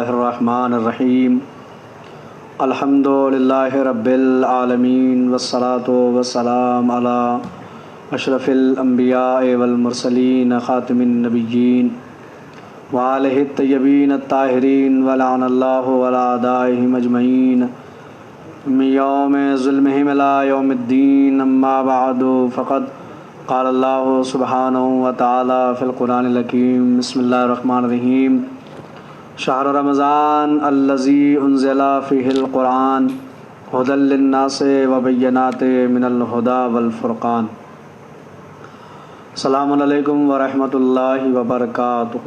اللہ الرحمن الرحیم الحمد للہ رب العالمین والصلاة والسلام علی اشرف الانبیاء والمرسلین خاتم النبیین وآلہ الطیبین الطاہرین ولعن اللہ وعلی اعدائہم اجمعین من یوم ظلمہم الی یوم الدین اما بعد فقد قال اللہ سبحانہ وتعالی فی القرآن الحکیم بسم اللہ الرحمن الرحیم شہر رمضان الذی انزل فیہ القرآن ھدی للناس وبینات من الھدی والفرقان۔ السلام علیکم ورحمۃ اللہ وبرکاتہ۔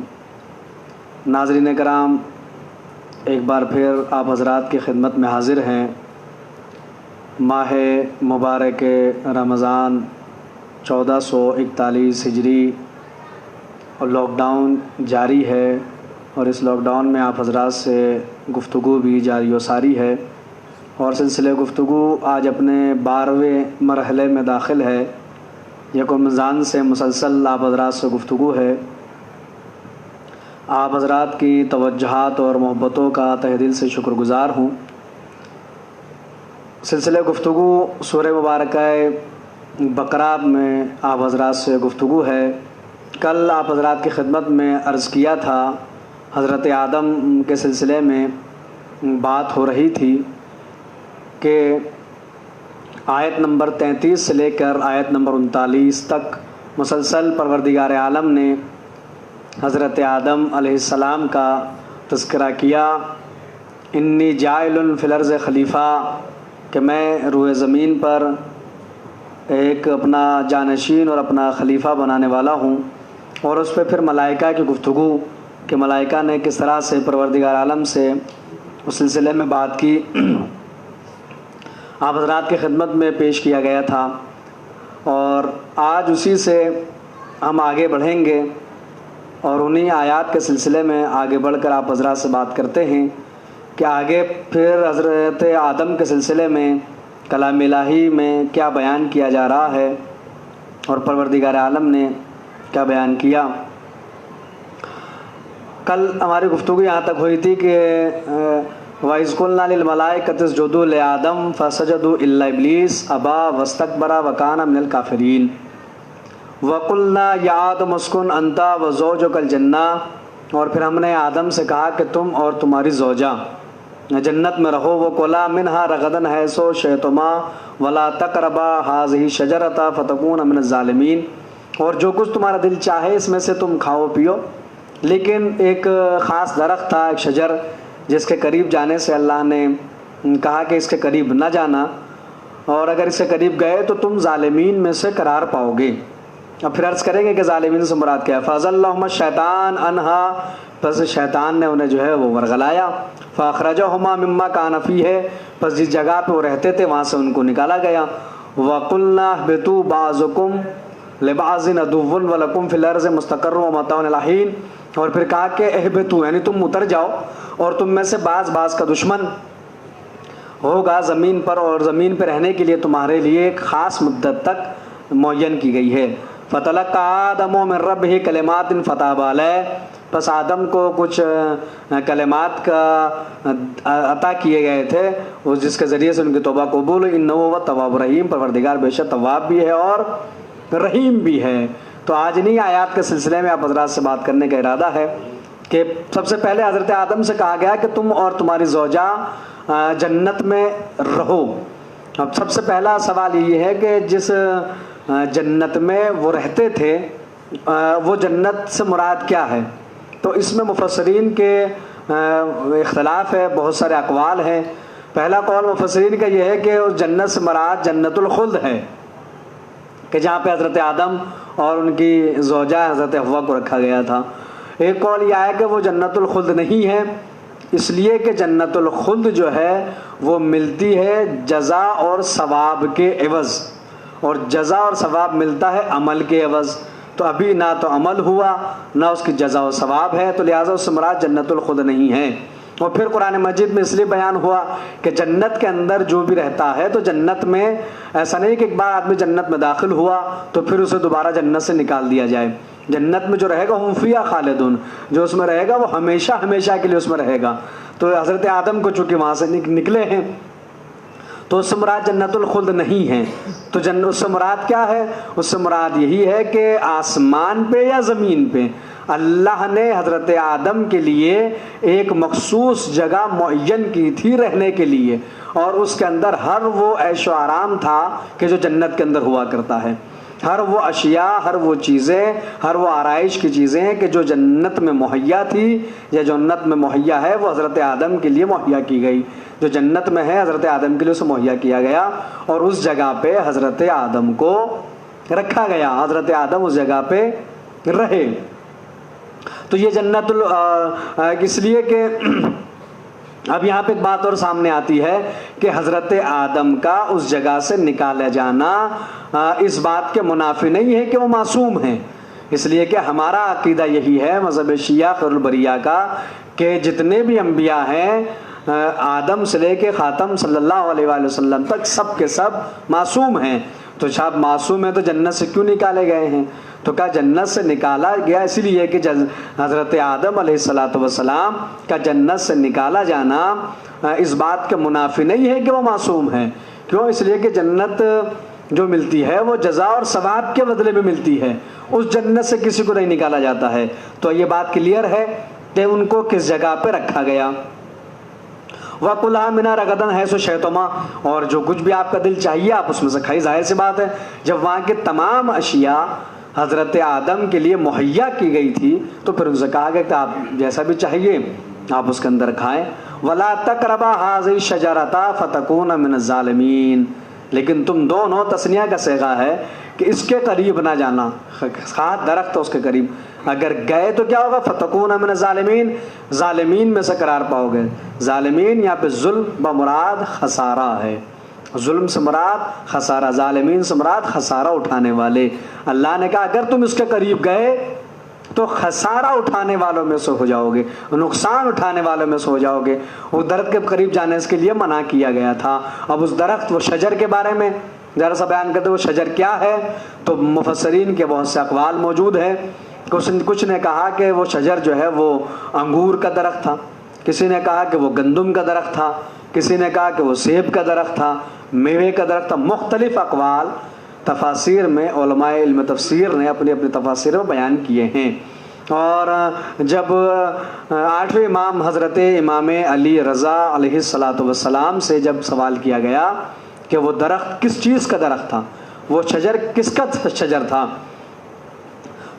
ناظرین کرام، ایک بار پھر آپ حضرات کی خدمت میں حاضر ہیں۔ ماہ مبارک رمضان 1441 ہجری اور لاک ڈاؤن جاری ہے، اور اس لاک ڈاؤن میں آپ حضرات سے گفتگو بھی جاری و ساری ہے، اور سلسلہ گفتگو آج اپنے 12ویں مرحلے میں داخل ہے۔ یکم رمضان سے مسلسل آپ حضرات سے گفتگو ہے۔ آپ حضرات کی توجہات اور محبتوں کا تہ دل سے شکر گزار ہوں۔ سلسلہ گفتگو سورہ مبارکہ بقرہ میں آپ حضرات سے گفتگو ہے۔ کل آپ حضرات کی خدمت میں عرض کیا تھا، حضرت آدم کے سلسلے میں بات ہو رہی تھی کہ آیت نمبر 33 سے لے کر آیت نمبر 39 تک مسلسل پروردگار عالم نے حضرت آدم علیہ السلام کا تذکرہ کیا۔ انی جاعل فی الارض خلیفہ، کہ میں روئے زمین پر ایک اپنا جانشین اور اپنا خلیفہ بنانے والا ہوں، اور اس پہ پھر ملائکہ کی گفتگو کہ ملائکہ نے کس طرح سے پروردگار عالم سے اس سلسلے میں بات کی، آپ حضرات کی خدمت میں پیش کیا گیا تھا، اور آج اسی سے ہم آگے بڑھیں گے، اور انہی آیات کے سلسلے میں آگے بڑھ کر آپ حضرات سے بات کرتے ہیں کہ آگے پھر حضرت آدم کے سلسلے میں کلام الہی میں کیا بیان کیا جا رہا ہے، اور پروردگار عالم نے کیا بیان کیا۔ کل ہماری گفتگو یہاں تک ہوئی تھی کہ وَإِذْ قُلْنَا لِلْمَلَائِكَةِ اسْجُدُوا لِآدَمَ فَسَجَدُوا إِلَّا إِبْلِيسَ أَبَىٰ وَاسْتَكْبَرَ وَكَانَ مِنَ الْكَافِرِينَ وَقُلْنَا يَا آدَمُ اسْكُنْ أَنْتَ وَزَوْجُكَ الْجَنَّةَ، اور پھر ہم نے آدم سے کہا کہ تم اور تمہاری زوجہ جنت میں رہو۔ وَكُلَا مِنْهَا رَغَدًا حَيْثُ شِئْتُمَا وَلَا تَقْرَبَا هَٰذِهِ الشَّجَرَةَ فَتَكُونَا مِنَ الظَّالِمِينَ، اور جو کچھ تمہارا دل چاہے اس میں سے تم کھاؤ پیو، لیکن ایک خاص درخت تھا، ایک شجر، جس کے قریب جانے سے اللہ نے کہا کہ اس کے قریب نہ جانا، اور اگر اس کے قریب گئے تو تم ظالمین میں سے قرار پاؤ گے۔ اب پھر عرض کریں گے کہ ظالمین سے مراد کیا ہے۔ فَأَزَلَّهُمَا الشَّيْطَانُ عَنْهَا، پس شیطان نے انہیں جو ہے وہ ورغلایا۔ فَأَخْرَجَهُمَا مِمَّا كَانَ فِيهِ، پس جس جگہ پہ وہ رہتے تھے وہاں سے ان کو نکالا گیا۔ وَقُلْنَا اهْبِطُوا بَعْضُكُمْ لِبَعْضٍ عَدُوٌّ وَلَكُمْ فِي الْأَرْضِ مُسْتَقَرٌّ وَمَتَاعٌ إِلَىٰ حِینٍ، اور پھر کہا کہ اہبطوا، یعنی تم اتر جاؤ، اور تم میں سے بعض کا دشمن ہوگا زمین پر، اور زمین پہ رہنے کے لیے تمہارے لیے ایک خاص مدت تک معین کی گئی ہے۔ فَتَلَقَّىٰ آدَمُ مِن رَّبِّهِ كَلِمَاتٍ فَتَابَ عَلَيْهِ، پس آدم کو کچھ کلمات کا عطا کیے گئے تھے، جس کے ذریعے سے ان کی توبہ قبول ہوئی۔ اِنَّهُ هُوَ التَّوَّابُ الرَّحِيمُ، پروردگار بے شک تواب بھی ہے اور رحیم بھی ہے۔ تو آج انہی آیات کے سلسلے میں آپ حضرات سے بات کرنے کا ارادہ ہے کہ سب سے پہلے حضرت آدم سے کہا گیا کہ تم اور تمہاری زوجہ جنت میں رہو۔ اب سب سے پہلا سوال یہ ہے کہ جس جنت میں وہ رہتے تھے وہ جنت سے مراد کیا ہے؟ تو اس میں مفسرین کے اختلاف ہے، بہت سارے اقوال ہیں۔ پہلا قول مفسرین کا یہ ہے کہ اس جنت سے مراد جنت الخلد ہے، کہ جہاں پہ حضرت آدم اور ان کی زوجہ حضرت حوا کو رکھا گیا تھا۔ ایک قول یہ ہے کہ وہ جنت الخلد نہیں ہے، اس لیے کہ جنت الخلد جو ہے وہ ملتی ہے جزا اور ثواب کے عوض، اور جزا اور ثواب ملتا ہے عمل کے عوض۔ تو ابھی نہ تو عمل ہوا نہ اس کی جزا و ثواب ہے، تو لہٰذا اس سے مراد جنت الخلد نہیں ہے۔ اور پھر قرآن مجید میں اس لیے بیان ہوا کہ جنت کے اندر جو بھی رہتا ہے، تو جنت میں ایسا نہیں کہ ایک بار آدمی جنت میں داخل ہوا تو پھر اسے دوبارہ جنت سے نکال دیا جائے۔ جنت میں جو رہے گا ہم فیہا خالدون، جو اس میں رہے گا وہ ہمیشہ ہمیشہ کے لیے اس میں رہے گا۔ تو حضرت آدم کو چونکہ وہاں سے نکلے ہیں تو اس سے مراد جنت الخلد نہیں ہے، تو اس سے مراد کیا ہے؟ اس سے مراد یہی ہے کہ آسمان پہ یا زمین پہ اللہ نے حضرت آدم کے لیے ایک مخصوص جگہ معین کی تھی رہنے کے لیے، اور اس کے اندر ہر وہ عیش و آرام تھا کہ جو جنت کے اندر ہوا کرتا ہے، ہر وہ اشیاء، ہر وہ چیزیں، ہر وہ آرائش کی چیزیں کہ جو جنت میں مہیا تھی یا جنت میں مہیا ہے وہ حضرت آدم کے لیے مہیا کی گئی، جو جنت میں ہے حضرت آدم کے لیے اسے مہیا کیا گیا، اور اس جگہ پہ حضرت آدم کو رکھا گیا، حضرت آدم اس جگہ پہ رہے۔ تو یہ جنت اس لیے کہ اب یہاں پہ ایک بات اور سامنے آتی ہے کہ حضرت آدم کا اس جگہ سے نکالا جانا اس بات کے منافی نہیں ہے کہ وہ معصوم ہیں، اس لیے کہ ہمارا عقیدہ یہی ہے مذہب شیعہ خیر البریہ کا کہ جتنے بھی انبیاء ہیں آدم سے لے کے خاتم صلی اللہ علیہ وآلہ وسلم تک سب کے سب معصوم ہیں، تو جب معصوم ہیں تو جنت سے کیوں نکالے گئے ہیں؟ تو کہا جنت سے نکالا گیا اسی لیے کہ حضرت آدم علیہ السلام کا جنت سے نکالا جانا اس بات کے منافی نہیں ہے کہ وہ معصوم ہیں۔ کیوں؟ اس لیے کہ جنت جو ملتی ہے وہ جزا اور ثواب کے بدلے میں ملتی ہے، اس جنت سے کسی کو نہیں نکالا جاتا ہے۔ تو یہ بات کلیئر ہے کہ ان کو کس جگہ پہ رکھا گیا۔ وَكُلُوا مِنْهَا رَغَدًا حَيْثُ شِئْتُمْ، اور جو کچھ بھی آپ کا دل چاہیے آپ اس میں سے کھائیں۔ ظاہر سی بات ہے جب وہاں کے تمام اشیاء حضرت آدم کے لیے مہیا کی گئی تھی تو پھر ان سے کہا گیا کہ آپ جیسا بھی چاہیے آپ اس کے اندر کھائیں۔ وَلَا تَقْرَبَا هَٰذِهِ الشَّجَرَةَ فَتَكُونَ مِنَ الظَّالِمِينَ، لیکن تم دونوں تثنیہ کا صیغہ ہے کہ اس کے قریب نہ جانا، خاص درخت ہے اس کے قریب اگر گئے تو کیا ہوگا؟ فتکون من الظالمین، ظالمین میں سے قرار پاؤ گے۔ ظالمین یہاں پہ ظلم بمراد خسارہ ہے، ظلم سے مراد خسارہ، ظالمین سے مراد خسارہ اٹھانے والے۔ اللہ نے کہا اگر تم اس کے قریب گئے تو خسارہ اٹھانے والوں میں سے ہو جاؤ گے، نقصان اٹھانے والوں میں سے ہو جاؤ گے۔ وہ درخت کے قریب جانے اس کے لیے منع کیا گیا تھا۔ اب اس درخت وہ شجر کے بارے میں ذرا سا بیان کرتے وہ شجر کیا ہے، تو مفسرین کے بہت سے اقوال موجود ہیں۔ کچھ نے کہا کہ وہ شجر جو ہے وہ انگور کا درخت تھا، کسی نے کہا کہ وہ گندم کا درخت تھا، کسی نے کہا کہ وہ سیب کا درخت تھا، میوے کا درخت تھا۔ مختلف اقوال تفاسیر میں علماء علم تفسیر نے اپنی اپنی تفاسیر میں بیان کیے ہیں۔ اور جب 8ویں امام حضرت امام علی رضا علیہ السلام سے جب سوال کیا گیا کہ وہ درخت کس چیز کا درخت تھا، وہ شجر کس کا شجر تھا،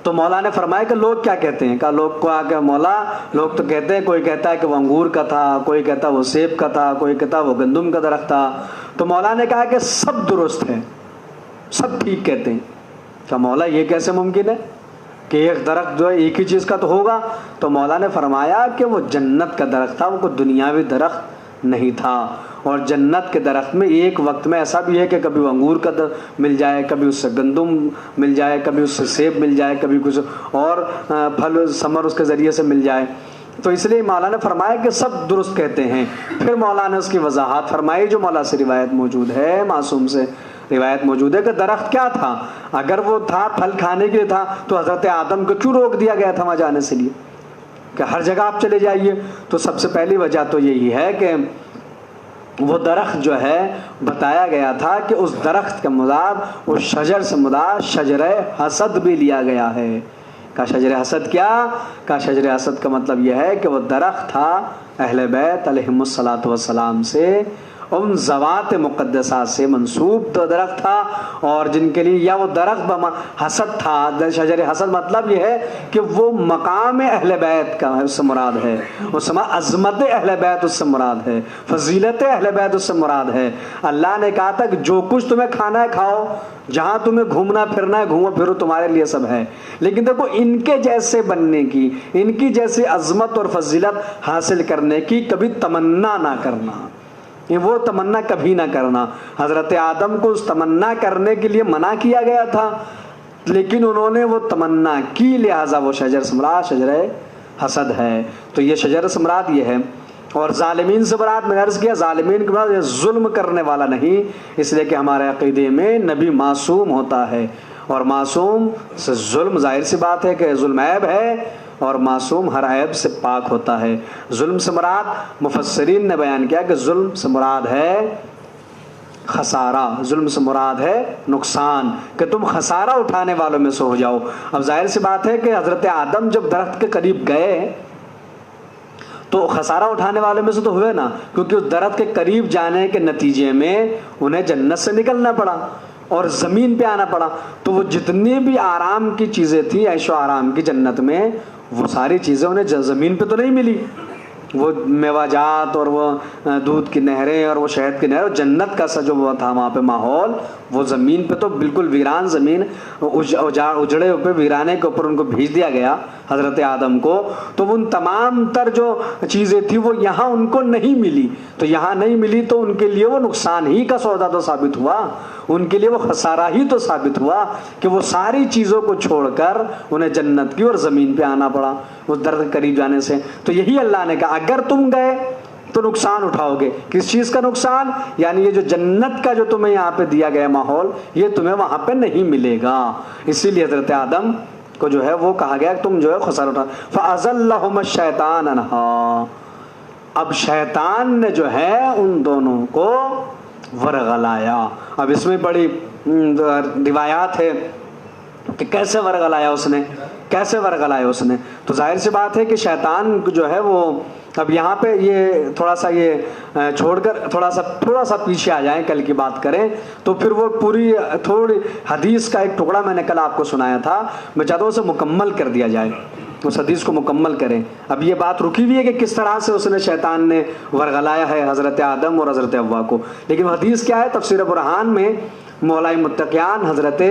تو مولا نے فرمایا کہ لوگ کیا کہتے ہیں؟ کہا لوگ کو آگے مولا لوگ تو کہتے ہیں، کوئی کہتا ہے کہ وہ انگور کا تھا، کوئی کہتا ہے وہ سیب کا تھا، کوئی کہتا ہے وہ گندم کا درخت تھا۔ تو مولا نے کہا کہ سب درست ہے، سب ٹھیک کہتے ہیں۔ کہا مولا یہ کیسے ممکن ہے کہ ایک درخت جو ہے ایک ہی چیز کا تو ہوگا؟ تو مولا نے فرمایا کہ وہ جنت کا درخت تھا، وہ کوئی دنیاوی درخت نہیں تھا۔ اور جنت کے درخت میں ایک وقت میں ایسا بھی ہے کہ کبھی وہ انگور کا مل جائے، کبھی اس سے گندم مل جائے، کبھی اس سے سیب مل جائے، کبھی کچھ اور پھل ثمر اس کے ذریعے سے مل جائے۔ تو اس لیے مولا نے فرمایا کہ سب درست کہتے ہیں۔ پھر مولا نے اس کی وضاحت فرمائی جو مولا سے روایت موجود ہے، معصوم سے روایت موجود ہے کہ درخت کیا تھا، اگر وہ تھا پھل کھانے کے لیے تھا تو حضرت آدم کو کیوں روک دیا گیا تھا وہاں جانے سے لیے کہ ہر جگہ آپ چلے جائیے؟ تو سب سے پہلی وجہ تو یہی ہے کہ وہ درخت جو ہے بتایا گیا تھا کہ اس درخت کا مراد اس شجر سے مراد شجر حسد بھی لیا گیا ہے۔ کا شجر حسد کیا؟ کا شجر حسد کا مطلب یہ ہے کہ وہ درخت تھا اہل بیت علیہم الصلاۃ والسلام سے، ان ذوات مقدسات سے منسوب تو درخت تھا، اور جن کے لیے یا وہ درخت حسد تھا۔ شجر حسد مطلب یہ ہے کہ وہ مقام اہل بیت کا اس سے مراد ہے، اس میں عظمت اہل بیت اس سے مراد ہے، فضیلت اہل بیت اس سے مراد ہے۔ اللہ نے کہا تھا کہ جو کچھ تمہیں کھانا ہے کھاؤ، جہاں تمہیں گھومنا پھرنا ہے گھومو پھرو، تمہارے لیے سب ہے، لیکن دیکھو ان کے جیسے بننے کی، ان کی جیسی عظمت اور فضیلت حاصل کرنے کی کبھی تمنا نہ کرنا، وہ تمنا کبھی نہ کرنا۔ حضرت آدم کو اس تمنا کرنے کے لیے منع کیا گیا تھا، لیکن انہوں نے وہ تمنا کی، لہٰذا وہ شجر سمراد شجر حسد ہے۔ تو یہ شجر سمراد یہ ہے۔ اور ظالمین سے مراد میں نے عرض کیا ظالمین کے بعد ظلم کرنے والا نہیں، اس لیے کہ ہمارے عقیدے میں نبی معصوم ہوتا ہے، اور معصوم سے ظلم، ظاہر سی بات ہے کہ ظلم عیب ہے اور معصوم ہر عیب سے پاک ہوتا ہے۔ ظلم سے مراد مفسرین نے بیان کیا کہ ظلم سے مراد ہے خسارہ، ظلم سے مراد ہے نقصان، کہ تم خسارہ اٹھانے والوں میں سے ہو جاؤ۔ اب ظاہر سی بات ہے کہ حضرت آدم جب درخت کے قریب گئے تو خسارہ اٹھانے والوں میں سے تو ہوئے نا، کیونکہ اس درخت کے قریب جانے کے نتیجے میں انہیں جنت سے نکلنا پڑا اور زمین پہ آنا پڑا، تو وہ جتنی بھی آرام کی چیزیں تھیں عیش و آرام کی جنت میں، وہ ساری چیزیں انہیں زمین پہ تو نہیں ملی۔ وہ میوہ جات اور وہ دودھ کی نہریں اور وہ شہد کی نہریں، جنت کا سا جو وہ تھا وہاں پہ ماحول، وہ زمین پہ تو بالکل ویران زمین، اجڑے ہوئے ویرانے کے اوپر ان کو بھیج دیا گیا حضرت آدم کو، تو ان تمام تر جو چیزیں تھیں وہ یہاں ان کو نہیں ملی، تو یہاں نہیں ملی تو ان کے لیے وہ نقصان ہی کا سودا تو ثابت ہوا، ان کے لیے وہ خسارہ ہی تو ثابت ہوا کہ وہ ساری چیزوں کو چھوڑ کر انہیں جنت کی اور زمین پہ آنا پڑا اس درخت کے قریب جانے سے۔ تو یہی اللہ نے کہا اگر تم گئے تو نقصان اٹھاؤ گے۔ کس چیز کا نقصان؟ یعنی یہ جو جنت کا جو تمہیں یہاں پہ دیا گیا ماحول، یہ تمہیں وہاں پہ نہیں ملے گا۔ اسی لیے حضرت آدم کو جو ہے وہ کہا گیا کہ تم جو ہے خسارہ اٹھا۔ فَأَزَلَّهُمَ الشَّيْطَانُ عَنْهَا، اب شیطان نے جو ہے ان دونوں کو ورغلایا۔ اب اس میں بڑی روایات ہے کہ کیسے ورغلایا اس نے، کیسے ورغلایا اس نے۔ تو ظاہر سی بات ہے کہ شیطان جو ہے وہ، اب یہاں پہ یہ تھوڑا سا یہ چھوڑ کر تھوڑا سا پیچھے آ جائیں، کل کی بات کریں تو پھر وہ پوری تھوڑی حدیث کا ایک ٹکڑا میں نے کل آپ کو سنایا تھا، میں چاہتا ہوں اسے مکمل کر دیا جائے، اس حدیث کو مکمل کریں۔ اب یہ بات رکی ہوئی ہے کہ کس طرح سے اس نے شیطان نے ورغلایا ہے حضرت آدم اور حضرت حوا کو، لیکن حدیث کیا ہے؟ تفسیر برہان میں مولا متقیان حضرت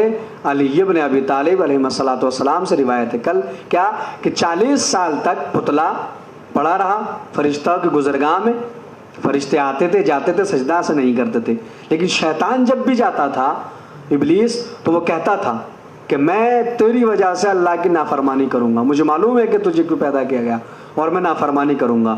علی بن ابی طالب علیہ الصلوۃ والسلام سے روایت ہے کل کیا کہ 40 سال تک پتلا پڑا رہا فرشتوں کی گزرگاہ میں، فرشتے آتے تھے جاتے تھے، سجدہ سے نہیں کرتے تھے، لیکن شیطان جب بھی جاتا تھا ابلیس تو وہ کہتا تھا کہ میں تیری وجہ سے اللہ کی نافرمانی کروں گا، مجھے معلوم ہے کہ تجھے کیوں پیدا کیا گیا اور میں نافرمانی کروں گا۔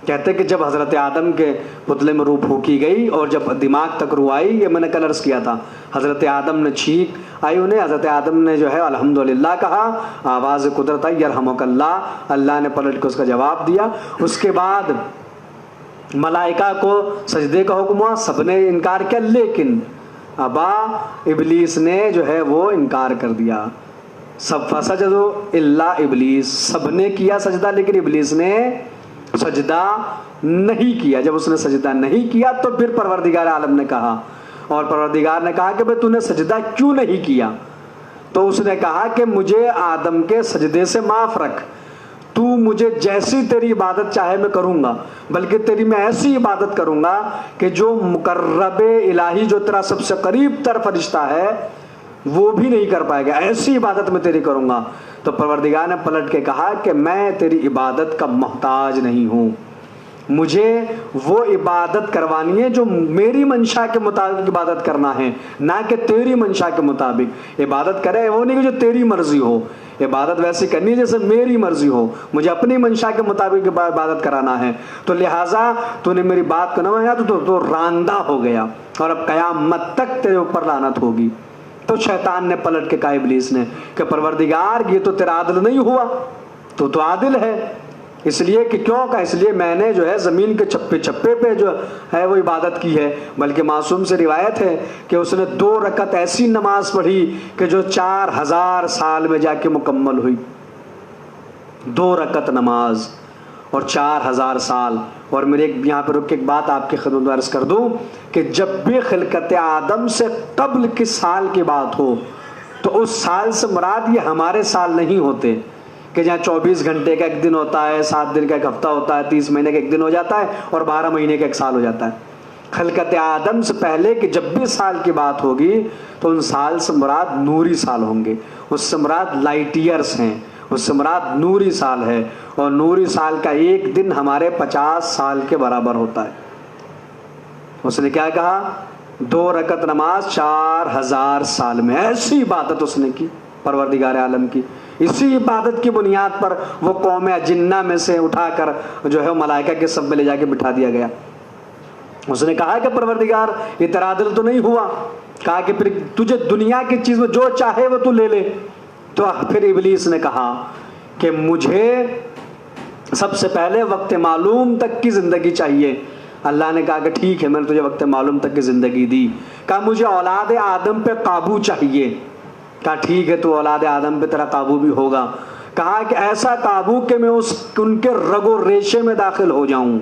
کہتے کہ جب حضرت آدم کے پتلے میں روح پھونکی گئی اور جب دماغ تک روح آئی، یہ میں نے کل عرض کیا تھا، حضرت آدم نے چھینک آئی انہیں، حضرت آدم نے جو ہے الحمدللہ کہا، آواز قدرت آئی یرحمک اللہ، اللہ نے پلٹ کے اس کا جواب دیا۔ اس کے بعد ملائکہ کو سجدے کا حکم ہوا، سب نے انکار کیا، لیکن ابا ابلیس نے جو ہے وہ انکار کر دیا۔ سب فسجدوا الا ابلیس، سب نے کیا سجدہ لیکن ابلیس نے سجدہ نہیں کیا۔ جب اس نے سجدہ نہیں کیا تو پھر پروردگار عالم نے کہا، اور پروردگار نے کہا کہ بھئی تو نے سجدہ کیوں نہیں کیا؟ تو اس نے کہا کہ مجھے آدم کے سجدے سے معاف رکھ، تو مجھے جیسی تیری عبادت چاہے میں کروں گا، بلکہ تیری میں ایسی عبادت کروں گا کہ جو مقرب الہی جو تیرا سب سے قریب تر فرشتہ ہے وہ بھی نہیں کر پائے گا، ایسی عبادت میں تیری کروں گا۔ تو پروردگار نے پلٹ کے کہا کہ میں تیری عبادت کا محتاج نہیں ہوں، مجھے وہ عبادت کروانی ہے جو میری منشا کے مطابق عبادت کرنا ہے، نہ کہ تیری منشا کے مطابق عبادت کرے، وہ نہیں کہ جو تیری مرضی ہو، عبادت ویسی کرنی ہے جیسے میری مرضی ہو، مجھے اپنی منشا کے مطابق عبادت کرانا ہے۔ تو لہٰذا تو نے میری بات کو نہ مانا تو راندہ ہو گیا اور اب قیامت تک تیرے اوپر لعنت ہوگی۔ تو شیطان نے پلٹ کے کہا ابلیس نے کہ پروردگار یہ تو تیرا عدل نہیں ہوا، تو عادل ہے، اس لیے کہ کیوں کا، اس لیے میں نے جو ہے زمین کے چپے چپے پہ جو ہے وہ عبادت کی ہے، بلکہ معصوم سے روایت ہے کہ اس نے 2 رکعت ایسی نماز پڑھی کہ جو 4000 سال میں جا کے مکمل ہوئی، 2 رکعت نماز اور 4000 سال۔ اور میرے یہاں پہ رک کے ایک بات آپ کی خدمت میں عرض کر دوں کہ جب بھی خلقت آدم سے قبل کے سال کی بات ہو تو اس سال سے مراد یہ ہمارے سال نہیں ہوتے کہ جہاں 24 گھنٹے کا ایک دن ہوتا ہے، 7 دن کا ایک ہفتہ ہوتا ہے، 30 مہینے کا ایک دن ہو جاتا ہے اور 12 مہینے کا ایک سال ہو جاتا ہے۔ خلقت آدم سے پہلے کہ جب بھی سال کی بات ہوگی تو ان سال سے مراد نوری سال ہوں گے، اس سے مراد لائٹ ایئرس ہیں، اس سے مراد نوری سال ہے، اور نوری سال کا ایک دن ہمارے 50 سال کے برابر ہوتا ہے۔ اس نے کیا کہا؟ 2 رکعت نماز 4000 سال میں، ایسی عبادت اس نے کی پروردگار عالم کی۔ اسی عبادت کی بنیاد پر وہ قوم جنہ میں سے اٹھا کر جو ہے ملائکہ کے صف میں لے جا کے بٹھا دیا گیا۔ اس نے کہا کہ پروردگار یہ تیرا عدل تو نہیں ہوا، کہا کہ پھر تجھے دنیا کی چیز میں جو چاہے وہ تو لے لے. تو پھر ابلیس نے کہا کہ مجھے سب سے پہلے وقت معلوم تک کی زندگی چاہیے. اللہ نے کہا کہ ٹھیک ہے، میں نے تجھے وقت معلوم تک کی زندگی دی. کہا مجھے اولاد آدم پہ قابو چاہیے. کہا ٹھیک ہے، تو اولاد آدم پہ تیرا قابو بھی ہوگا. کہا کہ ایسا قابو کہ میں ان کے رگ و ریشے میں داخل ہو جاؤں.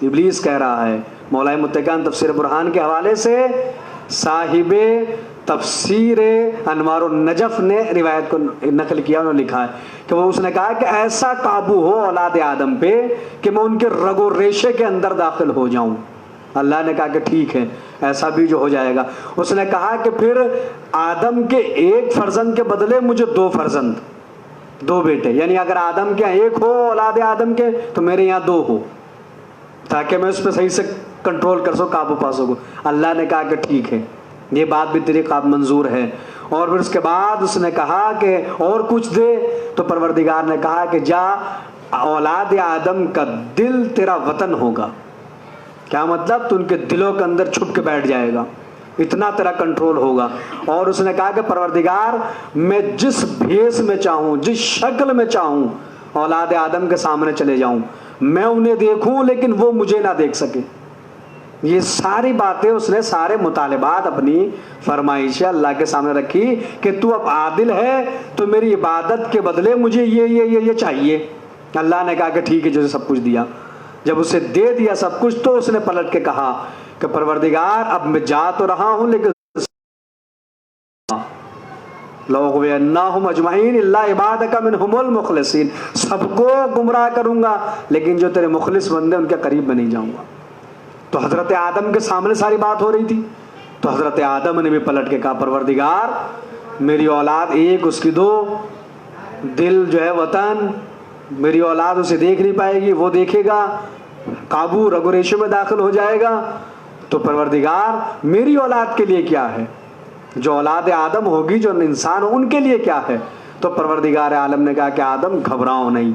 ابلیس کہہ رہا ہے. مولا متقیان تفسیر برہان کے حوالے سے صاحب تفسیر انوار النجف نے روایت کو نقل کیا، انہوں نے لکھا ہے کہ اس نے کہا کہ ایسا قابو ہو اولاد آدم پہ کہ میں ان کے رگ و ریشے کے اندر داخل ہو جاؤں. اللہ نے کہا کہ ٹھیک ہے، ایسا بھی جو ہو جائے گا. اس نے کہا کہ پھر آدم کے ایک فرزند کے بدلے مجھے 2 فرزند، 2 بیٹے، یعنی اگر آدم کے یہاں 1 ہو اولاد آدم کے تو میرے یہاں 2 ہو، تاکہ میں اس پہ صحیح سے کنٹرول کر سکوں، قابو پا سکوں. اللہ نے کہا کہ ٹھیک ہے، یہ بات بھی تیری قابل منظور ہے. اور پھر اس کے بعد اس نے کہا کہ اور کچھ دے. تو پروردگار نے کہا کہ جا، اولاد آدم کا دل تیرا وطن ہوگا. کیا مطلب؟ تو ان کے دلوں کے اندر چھپ کے بیٹھ جائے گا، اتنا تیرا کنٹرول ہوگا. اور اس نے کہا کہ پروردگار میں جس بھیس میں چاہوں، جس شکل میں چاہوں اولاد آدم کے سامنے چلے جاؤں، میں انہیں دیکھوں لیکن وہ مجھے نہ دیکھ سکے. یہ ساری باتیں اس نے، سارے مطالبات اپنی فرمائشیں اللہ کے سامنے رکھی کہ تو اب عادل ہے تو میری عبادت کے بدلے مجھے یہ چاہیے. اللہ نے کہا کہ ٹھیک ہے، جسے سب کچھ دیا. جب اسے دے دیا سب کچھ تو اس نے پلٹ کے کہا کہ پروردگار اب میں جا تو رہا ہوں لیکن لَأُغْوِيَنَّهُمْ أَجْمَعِينَ إِلَّا عِبَادَكَ مِنْهُمُ الْمُخْلَصِينَ. سب کو گمراہ کروں گا لیکن جو تیرے مخلص بندے ان کے قریب میں نہیں جاؤں گا. تو حضرت آدم کے سامنے ساری بات ہو رہی تھی. تو حضرت آدم نے بھی پلٹ کے کہا پروردگار میری اولاد 1، اس کی 2، دل جو ہے وطن، میری اولاد اسے دیکھ نہیں پائے گی، وہ دیکھے گا، قابو رگ و ریشے میں داخل ہو جائے گا. تو پروردگار میری اولاد کے لیے کیا ہے، جو اولاد آدم ہوگی، جو انسان ہو، ان کے لیے کیا ہے. تو پروردگار عالم نے کہا کہ آدم گھبراؤ نہیں،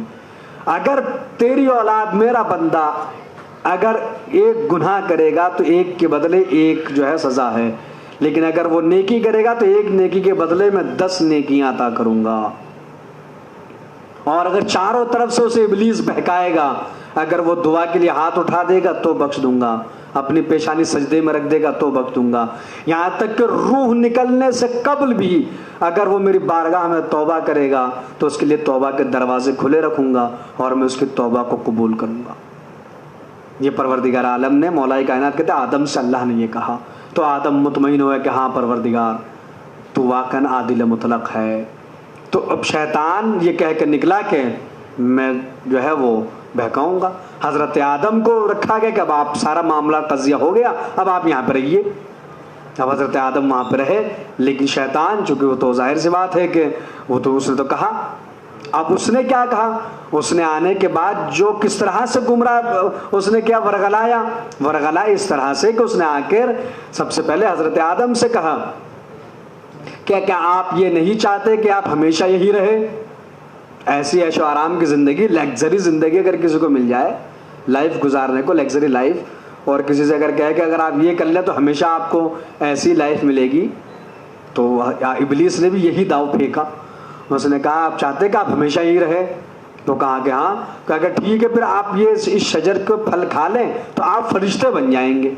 اگر تیری اولاد میرا بندہ اگر 1 گناہ کرے گا تو 1 کے بدلے 1 جو ہے سزا ہے، لیکن اگر وہ نیکی کرے گا تو 1 نیکی کے بدلے میں 10 نیکیاں عطا کروں گا. اور اگر چاروں طرف سے اسے ابلیس بہکائے گا، اگر وہ دعا کے لیے ہاتھ اٹھا دے گا تو بخش دوں گا، اپنی پیشانی سجدے میں رکھ دے گا تو بخش دوں گا، یہاں تک کہ روح نکلنے سے قبل بھی اگر وہ میری بارگاہ میں توبہ کرے گا تو اس کے لیے توبہ کے دروازے کھلے رکھوں گا اور میں اس کی توبہ کو قبول کروں گا. یہ پروردگار عالم نے، مولا کائنات کہتے ہیں آدم سے اللہ نے یہ کہا. تو آدم مطمئن ہوا کہ ہاں پروردگار تو واقعاً عادل مطلق ہے. تو اب شیطان یہ کہہ کے نکلا کہ میں جو ہے وہ بہکاؤں گا. حضرت آدم کو رکھا گیا کہ اب آپ سارا معاملہ قضیہ ہو گیا، اب آپ یہاں پہ رہیے. اب حضرت آدم وہاں پہ رہے، لیکن شیطان چونکہ وہ تو ظاہر سی بات ہے کہ وہ تو اس نے تو کہا. اب اس نے کیا کہا، اس نے آنے کے بعد جو کس طرح سے گمراہ اس نے کیا ورغلایا اس طرح سے کہ اس نے آ کر سب سے پہلے حضرت آدم سے کہا کیا آپ یہ نہیں چاہتے کہ آپ ہمیشہ یہی رہے، ایسی عیش و آرام کی زندگی، لیگزری زندگی اگر کسی کو مل جائے لائف گزارنے کو، لیگزری لائف، اور کسی سے اگر کہے کہ اگر آپ یہ کر لیں تو ہمیشہ آپ کو ایسی لائف ملے گی. تو ابلیس نے بھی یہی داؤ پھینکا. اس نے کہا آپ چاہتے کہ آپ ہمیشہ یہی رہے؟ تو کہا کہ ہاں. کہا کہ ٹھیک ہے، پھر آپ یہ اس شجر کو پھل کھا لیں تو آپ فرشتے بن جائیں گے،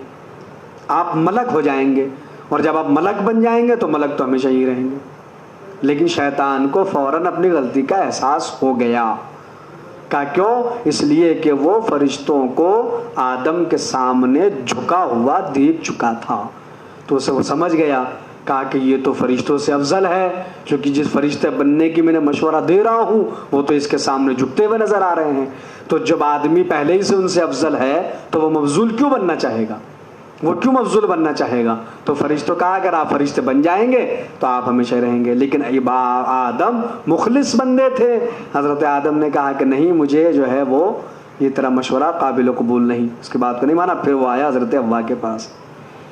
آپ ملک ہو جائیں گے، اور جب آپ ملک بن جائیں گے تو ملک تو ہمیشہ ہی رہیں گے. لیکن شیطان کو فوراً اپنی غلطی کا احساس ہو گیا. کہا کیوں؟ اس لیے کہ وہ فرشتوں کو آدم کے سامنے جھکا ہوا دیکھ چکا تھا، تو اسے وہ سمجھ گیا. کہا کہ یہ تو فرشتوں سے افضل ہے، کیونکہ جس فرشتے بننے کی میں نے مشورہ دے رہا ہوں وہ تو اس کے سامنے جھکتے ہوئے نظر آ رہے ہیں. تو جب آدمی پہلے ہی سے ان سے افضل ہے تو وہ مفضول کیوں بننا چاہے گا، وہ کیوں مفضول بننا چاہے گا؟ تو فرشتوں کہا اگر آپ فرشتے بن جائیں گے تو آپ ہمیشہ رہیں گے. لیکن آدم مخلص بندے تھے. حضرت آدم نے کہا کہ نہیں، مجھے جو ہے وہ یہ تیرا مشورہ قابل و قبول نہیں. اس کی بات کو نہیں مانا. پھر وہ آیا حضرت حوا کے پاس،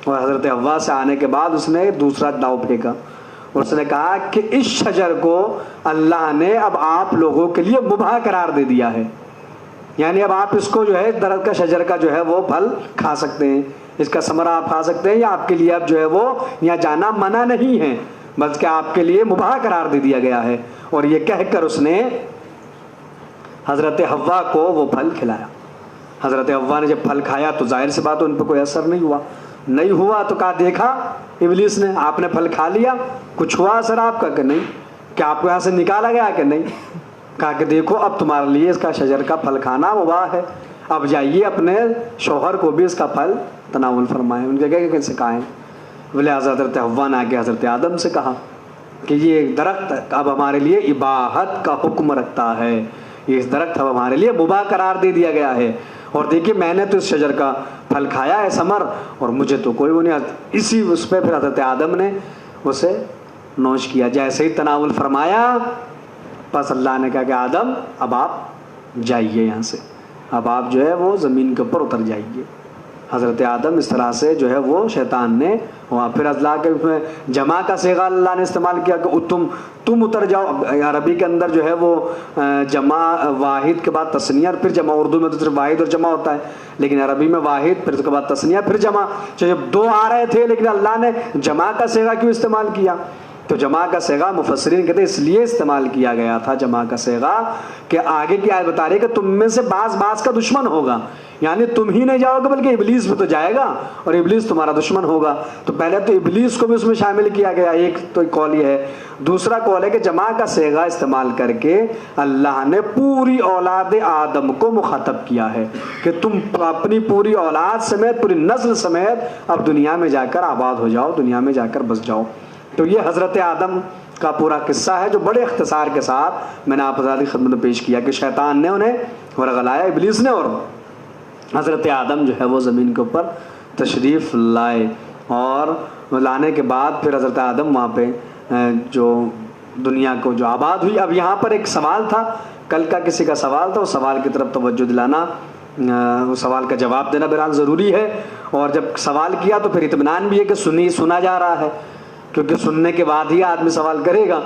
اور حضرت حوا سے آنے کے بعد اس نے دوسرا داؤ پھینکا. اس نے کہا کہ اس شجر کو اللہ نے اب آپ لوگوں کے لیے مباح قرار دے دیا ہے. یعنی اب آپ اس کو جو ہے درخت کا شجر کا جو ہے وہ پھل کھا سکتے ہیں، اس کا ثمرہ آپ کھا سکتے ہیں، یا آپ کے لیے اب جو ہے وہ یہاں جانا منع نہیں ہے بلکہ آپ کے لیے مباح قرار دے دیا گیا ہے۔ اور یہ کہہ کر اس نے حضرت حوا کو وہ پھل کھلایا۔ حضرت حوا نے جب پھل کھایا تو ظاہر سی بات ان پہ کوئی اثر نہیں ہوا تو کہا دیکھا ابلیس نے آپ نے پھل کھا لیا، کچھ ہوا اثر آپ کا کہ نہیں؟ کیا آپ کو یہاں سے نکالا گیا کہ نہیں؟ کہا کہ دیکھو اب تمہارے لیے اس کا شجر کا پھل کھانا مباح ہے، اب جائیے اپنے شوہر کو بھی اس کا پھل تناول فرمائیں۔ ان کے کیسے کھائیں؟ بولے حضرت حوا نے آگے حضرت آدم سے کہا کہ یہ درخت اب ہمارے لیے اباحت کا حکم رکھتا ہے، یہ درخت اب ہمارے لیے مباح قرار دے دیا گیا ہے، اور دیکھیے میں نے تو اس شجر کا پھل کھایا ہے ثمر، اور مجھے تو کوئی وہ نہیں۔ اسی اس پہ پھر حضرت آدم نے اسے نوش کیا، جیسے ہی تناول فرمایا بس اللہ نے کہا کہ آدم اب آپ جائیے یہاں سے، اب آپ جو ہے وہ زمین کے اوپر اتر جائیے۔ حضرت آدم اس طرح سے جو ہے وہ شیطان نے وہاں پھر اللہ کے اس میں جمع کا صیغہ اللہ نے استعمال کیا کہ تم اتر جاؤ۔ عربی کے اندر جو ہے وہ جمع واحد کے بعد تثنیہ اور پھر جمع، اردو میں تو صرف واحد اور جمع ہوتا ہے، لیکن عربی میں واحد پھر اس کے بعد تثنیہ پھر جمع، جب دو آ رہے تھے لیکن اللہ نے جمع کا صیغہ کیوں استعمال کیا؟ تو جمع کا صیغہ مفسرین کہتے ہیں اس لیے استعمال کیا گیا تھا جمع کا صیغہ کہ آگے کی آیت بتا رہی ہے کہ تم میں سے بعض کا دشمن ہوگا، یعنی تم ہی نہیں جاؤ گے بلکہ ابلیس بھی تو جائے گا اور ابلیس تمہارا دشمن ہوگا۔ تو پہلے تو ابلیس کو بھی اس میں شامل کیا گیا، ایک تو قول یہ ہے۔ دوسرا قول ہے کہ جمع کا صیغہ استعمال کر کے اللہ نے پوری اولاد آدم کو مخاطب کیا ہے کہ تم اپنی پوری اولاد سمیت پوری نسل سمیت اب دنیا میں جا کر آباد ہو جاؤ، دنیا میں جا کر بس جاؤ۔ تو یہ حضرت آدم کا پورا قصہ ہے جو بڑے اختصار کے ساتھ میں نے آپ حضرات کی خدمت میں پیش کیا کہ شیطان نے انہیں ورغلایا، ابلیس نے، اور حضرت آدم جو ہے وہ زمین کے اوپر تشریف لائے، اور لانے کے بعد پھر حضرت آدم وہاں پہ جو دنیا کو جو آباد ہوئی۔ اب یہاں پر ایک سوال تھا، کل کا کسی کا سوال تھا، اس سوال کی طرف توجہ دلانا، اس سوال کا جواب دینا بہرحال ضروری ہے، اور جب سوال کیا تو پھر اطمینان بھی ہے کہ سنا جا رہا ہے، کیونکہ سننے کے بعد ہی آدمی سوال کرے گا۔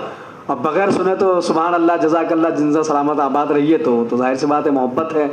اب بغیر سنے تو سبحان اللہ جزاک اللہ جنزہ سلامت آباد رہیے تو ظاہر سی بات ہے محبت ہے،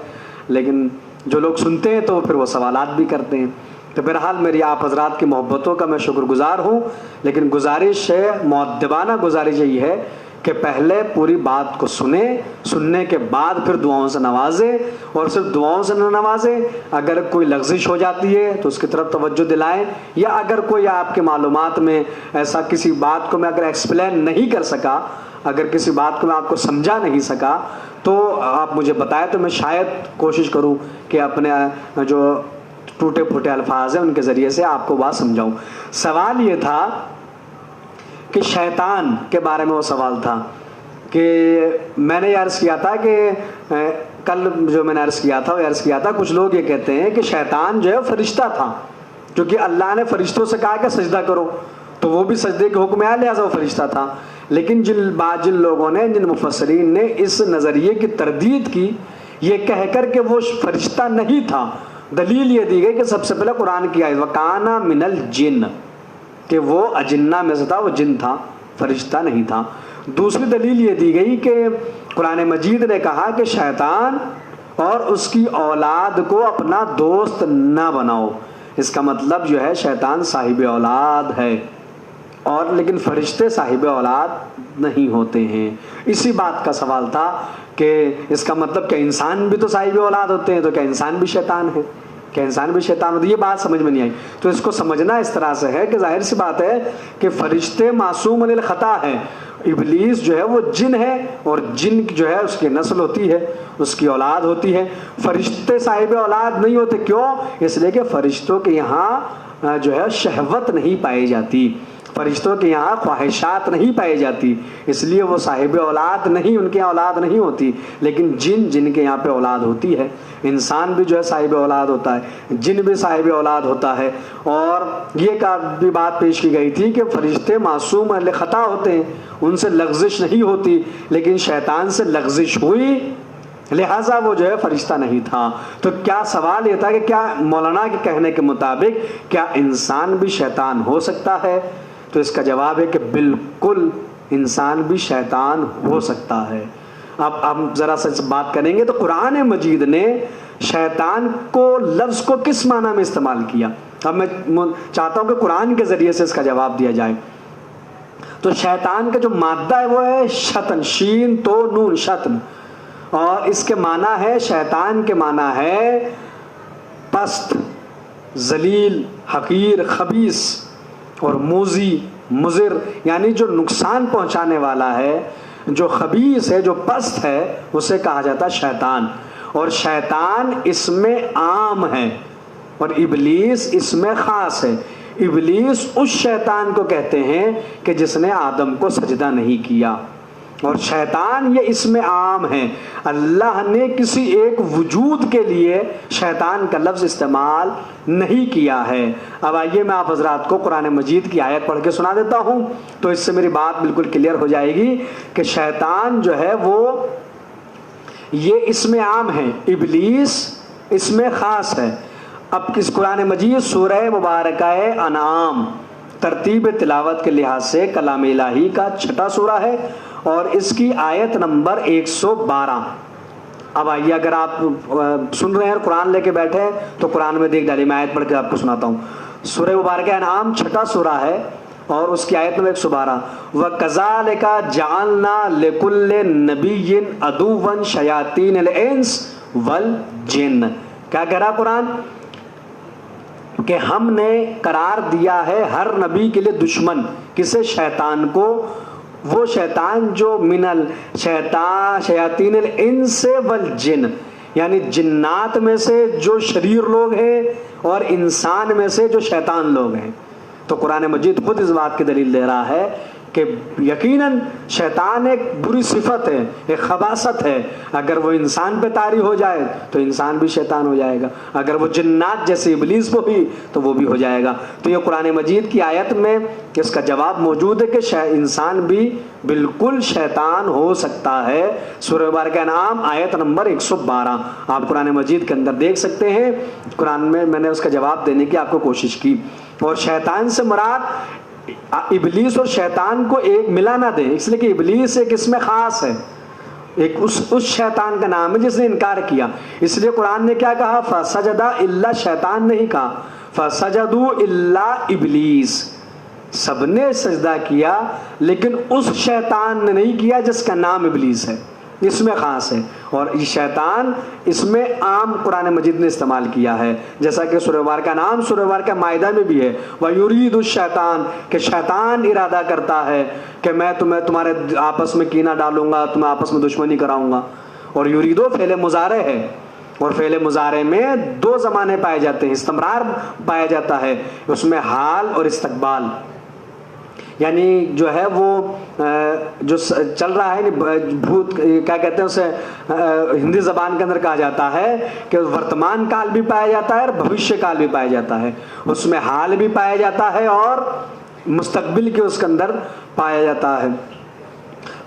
لیکن جو لوگ سنتے ہیں تو پھر وہ سوالات بھی کرتے ہیں۔ تو بہرحال میری آپ حضرات کی محبتوں کا میں شکر گزار ہوں، لیکن گزارش ہے، مؤدبانہ گزارش یہی ہے کہ پہلے پوری بات کو سننے کے بعد پھر دعاؤں سے نوازیں، اور صرف دعاؤں سے نہ نوازیں، اگر کوئی لغزش ہو جاتی ہے تو اس کی طرف توجہ دلائیں، یا اگر کوئی آپ کے معلومات میں ایسا کسی بات کو میں اگر ایکسپلین نہیں کر سکا، اگر کسی بات کو میں آپ کو سمجھا نہیں سکا تو آپ مجھے بتائیں، تو میں شاید کوشش کروں کہ اپنے جو ٹوٹے پھوٹے الفاظ ہیں ان کے ذریعے سے آپ کو بات سمجھاؤں۔ سوال یہ تھا کہ شیطان کے بارے میں وہ سوال تھا کہ میں نے عرض کیا تھا کہ کل جو میں نے عرض کیا تھا کچھ لوگ یہ کہتے ہیں کہ شیطان جو ہے فرشتہ تھا، کیونکہ اللہ نے فرشتوں سے کہا کہ سجدہ کرو تو وہ بھی سجدے کے حکم آیا، لہٰذا وہ فرشتہ تھا۔ لیکن جن لوگوں نے، جن مفسرین نے اس نظریے کی تردید کی یہ کہہ کر کہ وہ فرشتہ نہیں تھا، دلیل یہ دی گئی کہ سب سے پہلے قرآن کی آیت وَكَانَ مِنَ الْجِنِّ کہ وہ اجنہ میں سے تھا، وہ جن تھا، فرشتہ نہیں تھا۔ دوسری دلیل یہ دی گئی کہ قرآن مجید نے کہا کہ شیطان اور اس کی اولاد کو اپنا دوست نہ بناؤ، اس کا مطلب جو ہے شیطان صاحب اولاد ہے، اور لیکن فرشتے صاحب اولاد نہیں ہوتے ہیں۔ اسی بات کا سوال تھا کہ اس کا مطلب کہ انسان بھی تو صاحب اولاد ہوتے ہیں، تو کیا انسان بھی شیطان ہے؟ کیا انسان بھی شیطان ہوتے؟ یہ بات سمجھ میں نہیں آئی۔ تو اس کو سمجھنا اس طرح سے ہے کہ ظاہر سی بات ہے کہ فرشتے معصوم عن الخطا ہے، ابلیس جو ہے وہ جن ہے، اور جن جو ہے اس کی نسل ہوتی ہے، اس کی اولاد ہوتی ہے، فرشتے صاحب اولاد نہیں ہوتے۔ کیوں؟ اس لیے کہ فرشتوں کے یہاں جو ہے شہوت نہیں پائی جاتی، فرشتوں کے یہاں خواہشات نہیں پائی جاتی، اس لیے وہ صاحب اولاد نہیں، ان کے یہاں اولاد نہیں ہوتی۔ لیکن جن کے یہاں پہ اولاد ہوتی ہے، انسان بھی جو ہے صاحب اولاد ہوتا ہے، جن بھی صاحب اولاد ہوتا ہے۔ اور یہ بھی بات پیش کی گئی تھی کہ فرشتے معصوم اہل خطا ہوتے ہیں، ان سے لغزش نہیں ہوتی، لیکن شیطان سے لغزش ہوئی لہٰذا وہ جو ہے فرشتہ نہیں تھا۔ تو کیا سوال یہ تھا کہ کیا مولانا کے کہنے کے مطابق کیا انسان بھی شیطان ہو سکتا ہے؟ تو اس کا جواب ہے کہ بالکل انسان بھی شیطان ہو سکتا ہے۔ اب ہم ذرا سا بات کریں گے تو قرآن مجید نے شیطان کو لفظ کو کس معنی میں استعمال کیا. اب میں چاہتا ہوں کہ قرآن کے ذریعے سے اس کا جواب دیا جائے. تو شیطان کا جو مادہ ہے وہ ہے شطن، شین تو نون، شطن. اور اس کے معنی ہے، شیطان کے معنی ہے پست، ذلیل، حقیر، خبیث اور موذی، مضر، یعنی جو نقصان پہنچانے والا ہے، جو خبیث ہے، جو پست ہے، اسے کہا جاتا ہے شیطان. اور شیطان اس میں عام ہے اور ابلیس اس میں خاص ہے. ابلیس اس شیطان کو کہتے ہیں کہ جس نے آدم کو سجدہ نہیں کیا، اور شیطان یہ اس میں عام ہے. اللہ نے کسی ایک وجود کے لیے شیطان کا لفظ استعمال نہیں کیا ہے. اب آئیے میں آپ حضرات کو قرآن مجید کی آیت پڑھ کے سنا دیتا ہوں تو اس سے میری بات بالکل کلیئر ہو جائے گی کہ شیطان جو ہے وہ یہ اس میں عام ہے، ابلیس اس میں خاص ہے. اب کس قرآن مجید سورہ مبارکہ انعام ترتیب تلاوت کے لحاظ سے کلام الہی کا 6واں سورہ ہے اور اس کی آیت نمبر 112. اب آئیے اگر آپ سن رہے ہیں قرآن لے کے بیٹھے تو قرآن میں دیکھ ڈالیے. میں آیت پڑھ کے آپ کو سناتا ہوں. سورہ مبارکہ انعام 6واں سورہ ہے اور اس کی آیت نمبر 112. وَكَذَلِكَ جَعَلْنَا لِكُلِّ نَبِيٍّ عَدُوًّا شَيَاطِينَ الْإِنسِ وَالْجِنِّ. کیا کہہ رہا قرآن؟ کہ ہم نے قرار دیا ہے ہر نبی کے لیے دشمن. کسے؟ شیطان کو. وہ شیطان جو من شیاطین الانس والجن، یعنی جنات میں سے جو شریر لوگ ہیں اور انسان میں سے جو شیطان لوگ ہیں. تو قرآن مجید خود اس بات کی دلیل دے رہا ہے کہ یقیناً شیطان ایک بری صفت ہے، ایک خباثت ہے. اگر وہ انسان پہ طاری ہو جائے تو انسان بھی شیطان ہو جائے گا، اگر وہ جنات جیسے ابلیس کو بھی تو وہ بھی ہو جائے گا. تو یہ قرآن مجید کی آیت میں اس کا جواب موجود ہے کہ انسان بھی بالکل شیطان ہو سکتا ہے. سورہ مبارکہ انعام آیت نمبر 112 آپ قرآن مجید کے اندر دیکھ سکتے ہیں. قرآن میں نے اس کا جواب دینے کی آپ کو کوشش کی. اور شیطان سے مراد ابلیس اور شیطان کو ایک ملا نہ دیں، اس لیے کہ ابلیس ایک اس میں خاص ہے، ایک اس شیطان کا نام ہے جس نے انکار کیا. اس لیے قرآن نے کیا کہا؟ فسجدہ الا، شیطان نہیں کہا، فسجدوا الا ابلیس. سب نے سجدہ کیا لیکن اس شیطان نے نہیں کیا جس کا نام ابلیس ہے، اس میں خاص ہے. اور یہ شیطان اس میں عام قرآن مجید نے استعمال کیا ہے، جیسا کہ سورہ مبارکہ نام سورہ مبارکہ مائدہ میں بھی ہے. وَيُرِيدُ الشَّيْطَانُ، کہ شیطان ارادہ کرتا ہے کہ میں تمہارے آپس میں کینہ ڈالوں گا، تمہیں آپس میں دشمنی کراؤں گا. اور یریدو فعل مضارع ہے اور فعل مضارع میں 2 زمانے پائے جاتے ہیں، استمرار پایا جاتا ہے اس میں، حال اور استقبال. یعنی جو ہے وہ جو چل رہا ہے بھوت کیا کہتے ہیں اسے ہندی زبان کے اندر کہا جاتا ہے کہ ورتمان کال بھی پایا جاتا ہے اور بھوشیہ کال بھی پایا جاتا ہے. اس میں حال بھی پایا جاتا ہے اور مستقبل کے اس کے اندر پایا جاتا ہے.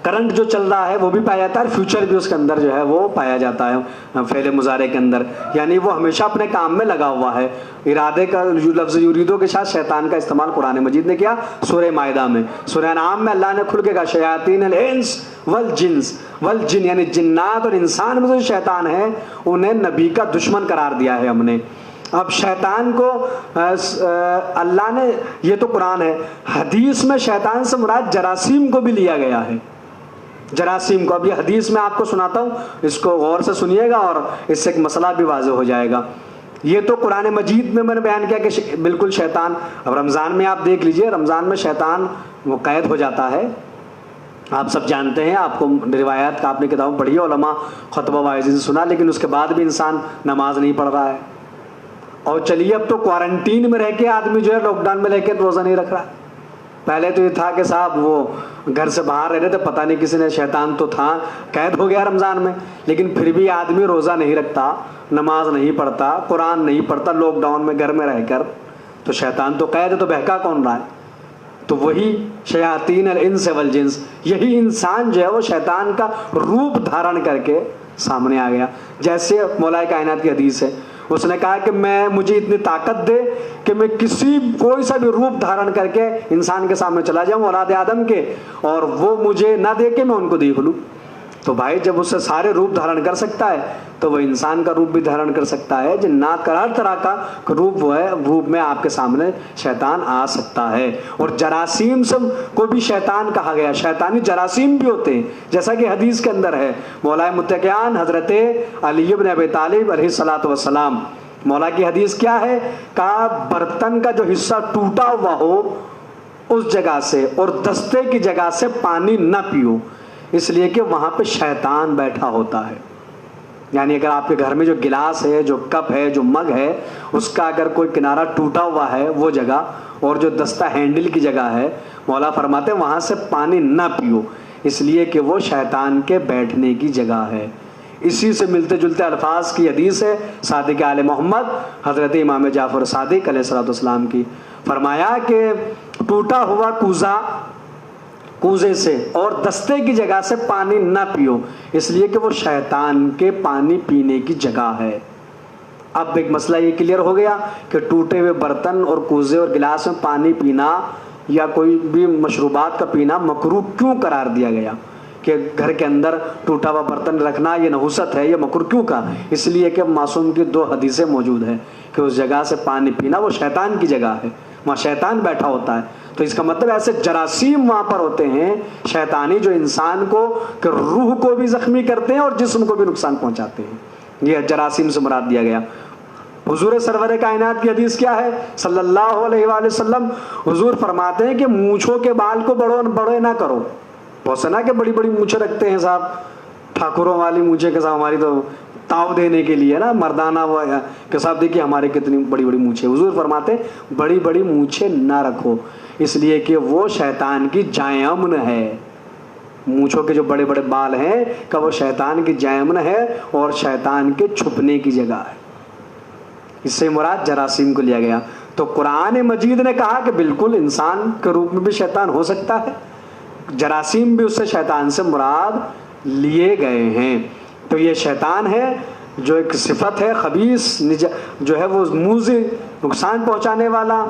کرنٹ جو چل رہا ہے وہ بھی پایا جاتا ہے اور فیوچر بھی اس کے اندر جو ہے وہ پایا جاتا ہے فعل مضارع کے اندر. یعنی وہ ہمیشہ اپنے کام میں لگا ہوا ہے. ارادے کا لفظ یریدو کے ساتھ شیطان کا استعمال قرآن مجید نے کیا سورہ مائدہ میں. سورہ انعام میں اللہ نے کھل کے کہا شیاطین الانس والجن، یعنی جنات اور انسان میں جو شیطان ہے انہیں نبی کا دشمن قرار دیا ہے ہم نے. اب شیطان کو اللہ نے، یہ تو قرآن ہے، حدیث میں شیطان سے مراد جراثیم کو بھی لیا گیا ہے، جراثیم کو. اب یہ حدیث میں آپ کو سناتا ہوں، اس کو غور سے سنیے گا اور اس سے ایک مسئلہ بھی واضح ہو جائے گا. یہ تو قرآن مجید میں نے بیان کیا کہ بالکل شیطان. اب رمضان میں آپ دیکھ لیجئے، رمضان میں شیطان وہ قید ہو جاتا ہے. آپ سب جانتے ہیں، آپ کو روایات کا آپ نے کتابوں پڑھی، علماء خطبہ واعظین سے سنا، لیکن اس کے بعد بھی انسان نماز نہیں پڑھ رہا ہے. اور چلیے اب تو کوارنٹین میں رہ کے آدمی جو ہے لاک ڈاؤن میں رہ کے روزہ نہیں رکھ رہا. پہلے تو یہ تھا کہ صاحب وہ گھر سے باہر رہ رہے تھے، پتہ نہیں کسی نے، شیطان تو تھا، قید ہو گیا رمضان میں، لیکن پھر بھی آدمی روزہ نہیں رکھتا، نماز نہیں پڑھتا، قرآن نہیں پڑھتا لاک ڈاؤن میں گھر میں رہ کر. تو شیطان تو قید ہے، تو بہکا کون رہا ہے؟ تو وہی شیاطین الانس والجنس، یہی انسان جو ہے وہ شیطان کا روپ دھارن کر کے سامنے آ گیا. جیسے مولا کائنات کی حدیث ہے، اس نے کہا کہ مجھے اتنی طاقت دے کہ میں کوئی سا بھی روپ دھارن کر کے انسان کے سامنے چلا جاؤں اولاد آدم کے، اور وہ مجھے نہ دے کے میں ان کو دیکھ لوں. تو بھائی جب اس سے سارے روپ دھارن کر سکتا ہے تو وہ انسان کا روپ بھی دھارن کر سکتا ہے، جنات کا ہر طرح کا روپ وہ ہے، روپ میں آپ کے سامنے شیطان آ سکتا ہے۔ اور جراثیم سب کو بھی شیطان کہا گیا، شیطانی جراثیم بھی ہوتے ہیں، جیسا کہ حدیث کے اندر ہے۔ مولا متقیان حضرت علی بن ابی طالب علیہ الصلوۃ والسلام، مولا کی حدیث کیا ہے؟ کہا برتن کا جو حصہ ٹوٹا ہوا ہو اس جگہ سے اور دستے کی جگہ سے پانی نہ پیو، اس لیے کہ وہاں پہ شیطان بیٹھا ہوتا ہے۔ یعنی اگر آپ کے گھر میں جو گلاس ہے، جو کپ ہے، جو مگ ہے، اس کا اگر کوئی کنارہ ٹوٹا ہوا ہے وہ جگہ، اور جو دستہ ہینڈل کی جگہ ہے، مولا فرماتے ہیں وہاں سے پانی نہ پیو، اس لیے کہ وہ شیطان کے بیٹھنے کی جگہ ہے۔ اسی سے ملتے جلتے الفاظ کی حدیث ہے صادق آل محمد حضرت امام جعفر صادق علیہ الصلوۃ والسلام کی، فرمایا کہ ٹوٹا ہوا کوزے سے اور دستے کی جگہ سے پانی نہ پیو، اس لیے کہ وہ شیطان کے پانی پینے کی جگہ ہے۔ اب ایک مسئلہ یہ کلیئر ہو گیا کہ ٹوٹے ہوئے برتن اور کوزے اور گلاس میں پانی پینا یا کوئی بھی مشروبات کا پینا مکروہ کیوں قرار دیا گیا، کہ گھر کے اندر ٹوٹا ہوا برتن رکھنا یہ نحوست ہے، یہ مکروہ کیوں کا؟ اس لیے کہ معصوم کی 2 حدیثیں موجود ہیں کہ اس جگہ سے پانی پینا وہ شیطان کی جگہ ہے، وہاں شیطان بیٹھا ہوتا ہے۔ تو اس کا مطلب ایسے جراثیم وہاں پر ہوتے ہیں شیطانی، جو انسان کو کہ روح کو بھی زخمی کرتے ہیں اور جسم کو بھی نقصان پہنچاتے ہیں، یہ جراثیم سے مراد دیا گیا۔ حضور سرور کائنات کی حدیث کیا ہے صلی اللہ علیہ وآلہ وسلم؟ حضور فرماتے ہیں کہ مونچھوں کے بال کو بڑے نہ کرو۔ بہت سے نا کہ بڑی بڑی مونچھیں رکھتے ہیں صاحب، ٹھاکروں والی مونچھیں کے ساتھ، ہماری تو تاؤ دینے کے لیے نا مردانہ وہ کہ صاحب دیکھیے ہمارے کتنی بڑی بڑی مونچھیں۔ حضور فرماتے ہیں بڑی بڑی مونچھیں نہ رکھو، اس لیے کہ وہ شیطان کی جائے امن ہے۔ مونچھوں کے جو بڑے بڑے بال ہیں کہ وہ شیطان کی جائے امن ہے اور شیطان کے چھپنے کی جگہ ہے، اس سے مراد جراثیم کو لیا گیا۔ تو قرآن مجید نے کہا کہ بالکل انسان کے روپ میں بھی شیطان ہو سکتا ہے، جراثیم بھی اس سے شیطان سے مراد لیے گئے ہیں۔ تو یہ شیطان ہے جو ایک صفت ہے خبیث، جو ہے وہ موذی، نقصان پہنچانے والا،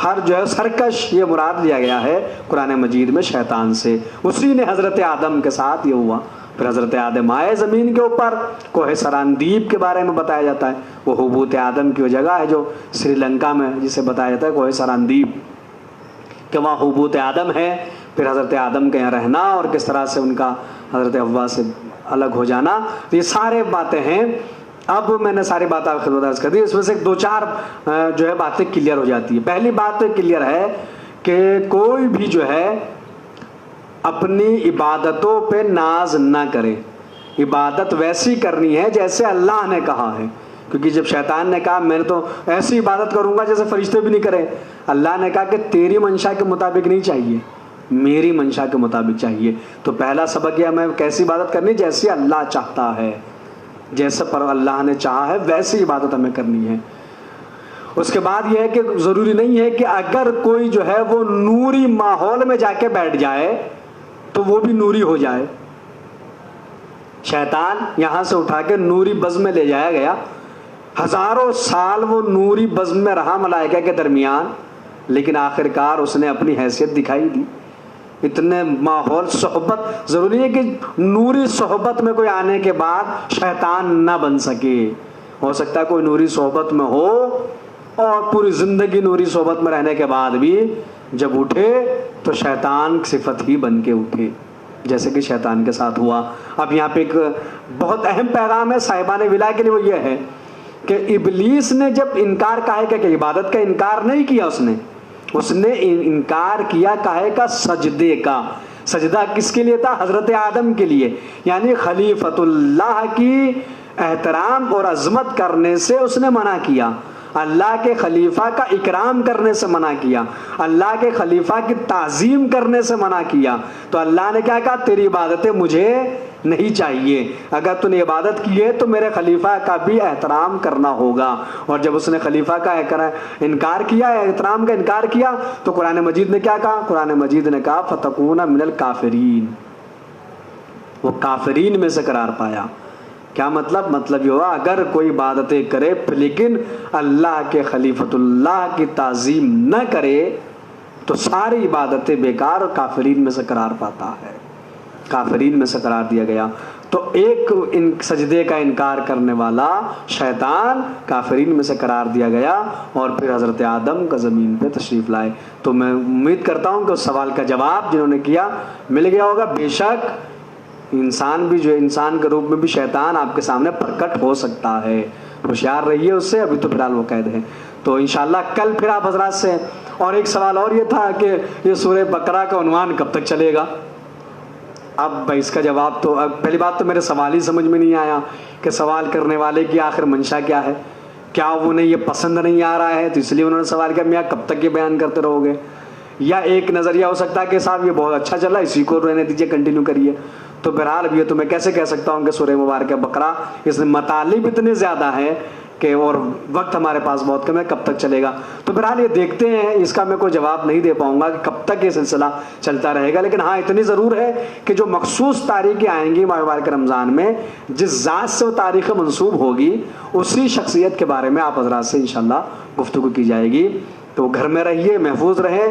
ہر جو ہے سرکش، یہ مراد لیا گیا ہے قرآن مجید میں شیطان سے۔ اسی نے حضرت آدم کے ساتھ یہ ہوا، پھر حضرت آدم آئے زمین کے اوپر، کوہ سراندیپ کے بارے میں بتایا جاتا ہے، وہ حبوط آدم کی وہ جگہ ہے جو سری لنکا میں جسے بتایا جاتا ہے کوہ سراندیپ، کہ وہاں حبوط آدم ہے۔ پھر حضرت آدم کے یہاں رہنا اور کس طرح سے ان کا حضرت حوا سے الگ ہو جانا، تو یہ سارے باتیں ہیں۔ اب میں نے ساری بات آپ خدمت عرض کر دی، اس میں سے 2-4 جو ہے باتیں کلیئر ہو جاتی ہیں۔ پہلی بات کلیئر ہے کہ کوئی بھی جو ہے اپنی عبادتوں پہ ناز نہ کرے، عبادت ویسی کرنی ہے جیسے اللہ نے کہا ہے، کیونکہ جب شیطان نے کہا میں نے تو ایسی عبادت کروں گا جیسے فرشتے بھی نہیں کریں، اللہ نے کہا کہ تیری منشا کے مطابق نہیں چاہیے، میری منشا کے مطابق چاہیے۔ تو پہلا سبق یہ ہمیں کیسی عبادت کرنی، جیسی اللہ چاہتا ہے، جیسے پر اللہ نے چاہا ہے ویسی عبادت ہمیں کرنی ہے۔ اس کے بعد یہ ہے کہ ضروری نہیں ہے کہ اگر کوئی جو ہے وہ نوری ماحول میں جا کے بیٹھ جائے تو وہ بھی نوری ہو جائے۔ شیطان یہاں سے اٹھا کے نوری بزم میں لے جایا گیا، ہزاروں سال وہ نوری بزم میں رہا ملائکہ کے درمیان، لیکن آخر کار اس نے اپنی حیثیت دکھائی دی۔ اتنے ماحول صحبت ضروری ہے کہ نوری صحبت میں کوئی آنے کے بعد شیطان نہ بن سکے۔ ہو سکتا ہے کوئی نوری صحبت میں ہو اور پوری زندگی نوری صحبت میں رہنے کے بعد بھی جب اٹھے تو شیطان صفت ہی بن کے اٹھے، جیسے کہ شیطان کے ساتھ ہوا۔ اب یہاں پہ ایک بہت اہم پیغام ہے صاحبان ولا کے لیے، وہ یہ ہے کہ ابلیس نے جب انکار کہے کہ عبادت کا انکار نہیں کیا، اس نے انکار کیا کہے کا سجدے کا۔ سجدہ کس کے لیے تھا؟ حضرت آدم کے لیے، یعنی خلیفۃ اللہ کی احترام اور عظمت کرنے سے اس نے منع کیا، اللہ کے خلیفہ کا اکرام کرنے سے منع کیا، اللہ کے خلیفہ کی تعظیم کرنے سے منع کیا۔ تو اللہ نے کیا کہا؟ تیری عبادتیں مجھے نہیں چاہیے، اگر تو نے عبادت کی ہے تو میرے خلیفہ کا بھی احترام کرنا ہوگا۔ اور جب اس نے خلیفہ کا انکار کیا، احترام کا انکار کیا، تو قرآن مجید نے کیا کہا؟ قرآن مجید نے کہا فَتَكُونَ مِنَ الْكَافِرِينَ، وہ کافرین میں سے قرار پایا۔ کیا مطلب؟ مطلب یہ ہوا اگر کوئی عبادتیں کرے لیکن اللہ کے خلیفۃ اللہ کی تعظیم نہ کرے تو ساری عبادتیں بیکار اور کافرین میں سے قرار پاتا ہے۔ کافرین میں سے قرار دیا گیا۔ تو ایک ان سجدے کا انکار کرنے والا شیطان کافرین میں سے قرار دیا گیا، اور پھر حضرت آدم کا زمین پہ تشریف لائے۔ تو میں امید کرتا ہوں کہ اس سوال کا جواب جنہوں نے کیا مل گیا ہوگا۔ بے شک انسان بھی جو انسان کے روپ میں بھی شیطان آپ کے سامنے پرکٹ ہو سکتا ہے، ہوشیار رہیے اس سے، ابھی تو فی الحال وہ قید ہے۔ تو انشاءاللہ کل پھر آپ حضرات سے، اور ایک سوال اور یہ تھا کہ یہ سورہ بقرہ کا عنوان کب تک چلے گا؟ اب اس کا جواب تو، پہلی بات تو میرے سوال ہی سمجھ میں نہیں آیا کہ سوال کرنے والے کی آخر منشا کیا ہے۔ کیا انہیں یہ پسند نہیں آ رہا ہے تو اس لیے انہوں نے سوال کیا میاں کب تک یہ بیان کرتے رہو گے؟ یا ایک نظریہ ہو سکتا ہے کہ صاحب یہ بہت اچھا چل رہا ہے، اسی کو رہنے دیجیے، کنٹینیو کریے۔ تو بہرحال اب یہ تو میں کیسے کہہ سکتا ہوں کہ سورہ مبارکہ بقرہ اس میں مطالب اتنے زیادہ ہیں کہ، اور وقت ہمارے پاس بہت کم ہے، کب تک چلے گا؟ تو بہرحال یہ دیکھتے ہیں، اس کا میں کوئی جواب نہیں دے پاؤں گا کہ کب تک یہ سلسلہ چلتا رہے گا، لیکن ہاں اتنی ضرور ہے کہ جو مخصوص تاریخیں آئیں گی ماہ مبارک رمضان میں، جس ذات سے وہ تاریخ منسوب ہوگی اسی شخصیت کے بارے میں آپ حضرات سے انشاءاللہ گفتگو کی جائے گی۔ تو گھر میں رہیے، محفوظ رہیں،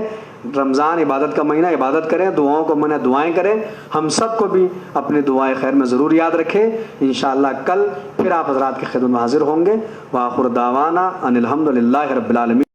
رمضان عبادت کا مہینہ، عبادت کریں، دعاؤں کو مہینہ دعائیں کریں، ہم سب کو بھی اپنے دعائیں خیر میں ضرور یاد رکھیں۔ انشاءاللہ کل پھر آپ حضرات کی خدمت میں حاضر ہوں گے۔ وآخر دعوانا ان الحمد للہ رب العالمین۔